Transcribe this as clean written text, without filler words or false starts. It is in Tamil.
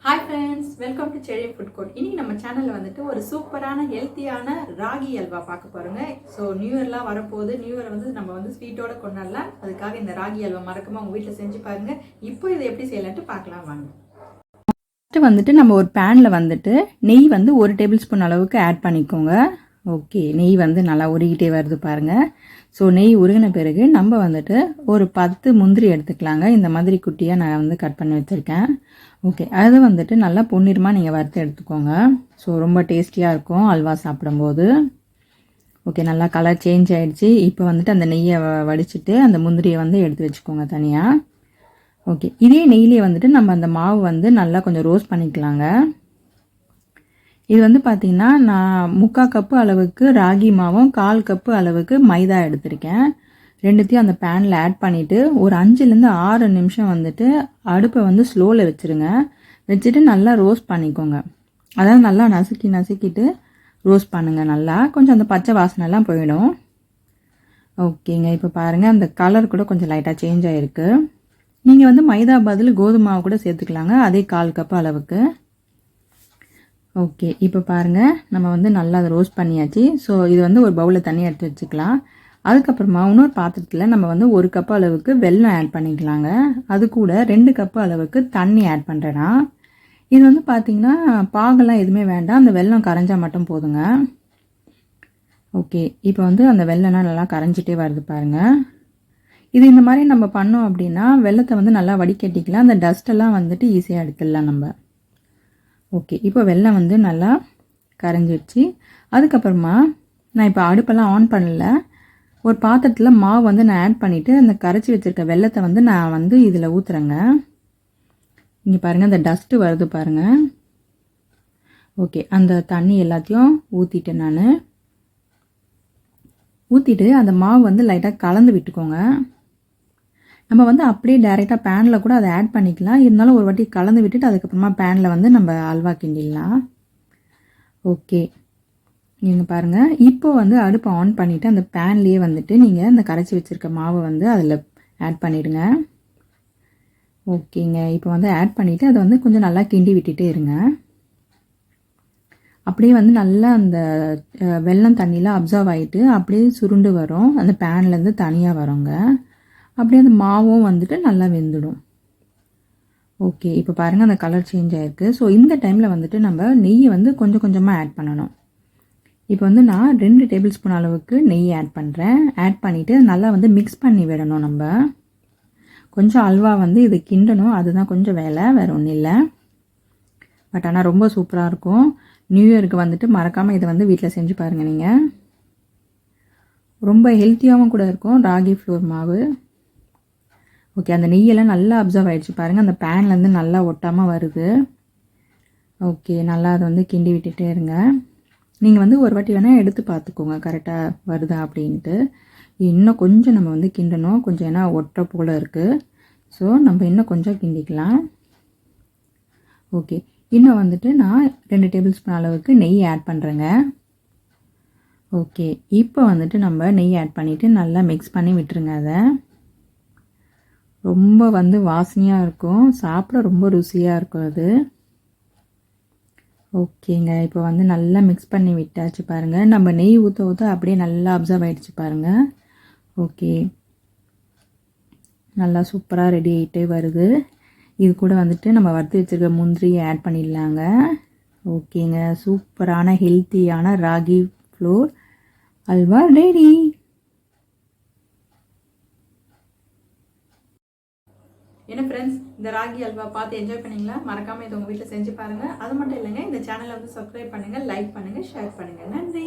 Hi friends, welcome to Cherry Food Court. இன்னைக்கு நம்ம சேனல்ல வந்துட்டு ஒரு சூப்பரான ஹெல்த்தியான ராகி அல்வா பார்க்க போறோங்க. சோ நியூ இயர்லாம் வரப்போகுது. நியூ இயர் வந்து நம்ம வந்து ஸ்வீட்டோட கொண்டாடலாம். அதுக்காக இந்த ராகி அல்வா மறக்காம உங்க வீட்ல செஞ்சு பாருங்க. இப்போ இதை எப்படி செய்யலாம்னு பார்க்கலாம் வாங்க. ஃபர்ஸ்ட் வந்துட்டு நம்ம ஒரு பேன்ல வந்துட்டு நெய் வந்து 1 டேபிள் ஸ்பூன் அளவுக்கு ஆட் பண்ணிக்கோங்க. ஓகே, நெய் வந்து நல்லா உருகிட்டே வருது பாருங்க. ஸோ நெய் உருகின பிறகு நம்ம வந்துட்டு ஒரு 10 முந்திரி எடுத்துக்கலாங்க. இந்த மாதிரி குட்டியாக நான் வந்து கட் பண்ணி வச்சுருக்கேன். ஓகே, அது வந்துட்டு நல்லா பொன்னிறமாக நீங்கள் வறுத்து எடுத்துக்கோங்க. ஸோ ரொம்ப டேஸ்டியாக இருக்கும் அல்வா சாப்பிடும்போது. ஓகே, நல்லா கலர் சேஞ்ச் ஆகிடுச்சு. இப்போ வந்துட்டு அந்த நெய்யை வடிச்சிட்டு அந்த முந்திரியை வந்து எடுத்து வச்சுக்கோங்க தனியாக. ஓகே, இதே நெய்லேயே வந்துட்டு நம்ம அந்த மாவு வந்து நல்லா கொஞ்சம் ரோஸ்ட் பண்ணிக்கலாங்க. இது வந்து பார்த்திங்கன்னா நான் 3/4 கப்பு அளவுக்கு ராகி மாவும் 1/4 கப்பு அளவுக்கு மைதா எடுத்திருக்கேன். ரெண்டுத்தையும் அந்த பேனில் ஆட் பண்ணிவிட்டு ஒரு 5லேருந்து 6 நிமிஷம் வந்துட்டு அடுப்பை வந்து ஸ்லோவில் வச்சுருங்க. வச்சுட்டு நல்லா ரோஸ்ட் பண்ணிக்கோங்க. அதாவது நல்லா நசுக்கிட்டு ரோஸ்ட் பண்ணுங்கள். நல்லா கொஞ்சம் அந்த பச்சை வாசனைலாம் போயிடும். ஓகேங்க, இப்போ பாருங்கள் அந்த கலர் கூட கொஞ்சம் லைட்டாக சேஞ்ச் ஆகிருக்கு. நீங்கள் வந்து மைதா பதில் கோதுமை மாவு கூட சேர்த்துக்கலாங்க, அதே 1/4 கப்பு அளவுக்கு. ஓகே, இப்போ பாருங்கள் நம்ம வந்து நல்லா அதை ரோஸ்ட் பண்ணியாச்சு. ஸோ இது வந்து ஒரு பவுலில் தண்ணி எடுத்து வச்சுக்கலாம். அதுக்கப்புறமா இன்னொரு பாத்திரத்தில் நம்ம வந்து 1 கப்பு அளவுக்கு வெல்லம் ஆட் பண்ணிக்கலாங்க. அது கூட 2 கப்பு அளவுக்கு தண்ணி ஆட் பண்ணுறேன்னா. இது வந்து பார்த்திங்கன்னா பாகெல்லாம் எதுவுமே வேண்டாம், அந்த வெல்லம் கரைஞ்சால் மட்டும் போதுங்க. ஓகே, இப்போ வந்து அந்த வெல்லம்லாம் நல்லா கரைஞ்சிட்டே வருது பாருங்கள். இது இந்த மாதிரி நம்ம பண்ணோம் அப்படின்னா வெல்லத்தை வந்து நல்லா வடிகட்டிக்கலாம். அந்த டஸ்ட்டெல்லாம் வந்துட்டு ஈஸியாக எடுத்துடலாம் நம்ம. ஓகே, இப்போ வெல்லம் வந்து நல்லா கரைஞ்சிடுச்சு. அதுக்கப்புறமா நான் இப்போ அடுப்பெல்லாம் ஆன் பண்ணல. ஒரு பாத்திரத்தில் மாவு வந்து நான் ஆட் பண்ணிவிட்டு அந்த கரைச்சி வச்சுருக்க வெல்லத்தை வந்து நான் வந்து இதில் ஊற்றுறேங்க. இங்கே பாருங்கள் அந்த டஸ்ட்டு வருது பாருங்கள். ஓகே, அந்த தண்ணி எல்லாத்தையும் ஊற்றிட்டேன் நான். ஊற்றிட்டு அந்த மாவு வந்து லைட்டாக கலந்து விட்டுக்கோங்க. நம்ம வந்து அப்படியே டைரெக்டாக பேனில் கூட அதை ஆட் பண்ணிக்கலாம். இருந்தாலும் ஒரு வாட்டி கலந்து விட்டுட்டு அதுக்கப்புறமா பேனில் வந்து நம்ம அல்வா கிண்டிடலாம். ஓகே, நீங்கள் பாருங்கள் இப்போ வந்து அடுப்பை ஆன் பண்ணிவிட்டு அந்த பேன்லேயே வந்துட்டு நீங்கள் இந்த கரைச்சி வச்சுருக்க மாவை வந்து அதில் ஆட் பண்ணிவிடுங்க. ஓகேங்க, இப்போ வந்து ஆட் பண்ணிவிட்டு அதை வந்து கொஞ்சம் நல்லா கிண்டி விட்டுட்டே இருங்க. அப்படியே வந்து நல்லா அந்த வெல்லம் தண்ணியில் அப்சர்வ் ஆகிட்டு அப்படியே சுருண்டு வரும், அந்த பேன்லேருந்து தனியாக வருங்க. அப்படியே அந்த மாவும் வந்துட்டு நல்லா வெந்துடும். ஓகே, இப்போ பாருங்கள் அந்த கலர் சேஞ்ச் ஆகிருக்கு. ஸோ இந்த டைமில் வந்துட்டு நம்ம நெய்யை வந்து கொஞ்சம் கொஞ்சமாக ஆட் பண்ணணும். இப்போ வந்து நான் 2 டேபிள் ஸ்பூன் அளவுக்கு நெய் ஆட் பண்ணுறேன். ஆட் பண்ணிவிட்டு நல்லா வந்து மிக்ஸ் பண்ணி விடணும். நம்ம கொஞ்சம் அல்வா வந்து இது கிண்டணும், அதுதான் கொஞ்சம் வேலை, வேறு ஒன்றும் இல்லை. பட் ஆனால் ரொம்ப சூப்பராக இருக்கும். நியூ இயருக்கு வந்துட்டு மறக்காமல் இதை வந்து வீட்டில் செஞ்சு பாருங்கள். நீங்கள் ரொம்ப ஹெல்த்தியாகவும் கூட இருக்கும் ராகி ஃப்ளோர் மாவு. ஓகே, அந்த நெய்யெல்லாம் நல்லா அப்சர்வ் ஆகிடுச்சு பாருங்கள், அந்த பேன்லேருந்து நல்லா ஒட்டாமல் வருது. ஓகே, நல்லா அதை வந்து கிண்டி விட்டுட்டே இருங்க. நீங்கள் வந்து ஒரு வாட்டி வேணால் எடுத்து பார்த்துக்கோங்க கரெக்டாக வருதா அப்படின்ட்டு. இன்னும் கொஞ்சம் நம்ம வந்து கிண்டணும், கொஞ்சம் ஏன்னா ஒட்டுற போல் இருக்குது. ஸோ நம்ம இன்னும் கொஞ்சம் கிண்டிக்கலாம். ஓகே, இன்னும் வந்துட்டு நான் 2 டேபிள் ஸ்பூன் அளவுக்கு நெய் ஆட் பண்ணுறேங்க. ஓகே, இப்போ வந்துட்டு நம்ம நெய் ஆட் பண்ணிவிட்டு நல்லா மிக்ஸ் பண்ணி விட்டுருங்க. அதை ரொம்ப வந்து வாசனையாக இருக்கும், சாப்பிட ரொம்ப ருசியாக இருக்கும் அது. ஓகேங்க, இப்போ வந்து நல்லா மிக்ஸ் பண்ணி விட்டாச்சு பாருங்கள். நம்ம நெய் ஊற்ற அப்படியே நல்லா அப்சர்வ் ஆகிடுச்சு பாருங்கள். ஓகே, நல்லா சூப்பராக ரெடி ஆகிட்டே வருது. இது கூட வந்துட்டு நம்ம வறுத்து வச்சுருக்க முந்திரியை ஆட் பண்ணிடலாங்க. ஓகேங்க, சூப்பரான ஹெல்த்தியான ராகி ஃப்ளோர் அல்வா ரெடி. என்ன ஃப்ரெண்ட்ஸ், இந்த ராகி அல்வா பார்த்து என்ஜாய் பண்ணிங்களா? மறக்காமல் இதை உங்கள் வீட்டில் செஞ்சு பாருங்கள். அது மட்டும் இல்லைங்க, இந்த சேனலை வந்து சப்ஸ்கிரைப் பண்ணுங்கள், லைக் பண்ணுங்கள், ஷேர் பண்ணுங்கள். நன்றி.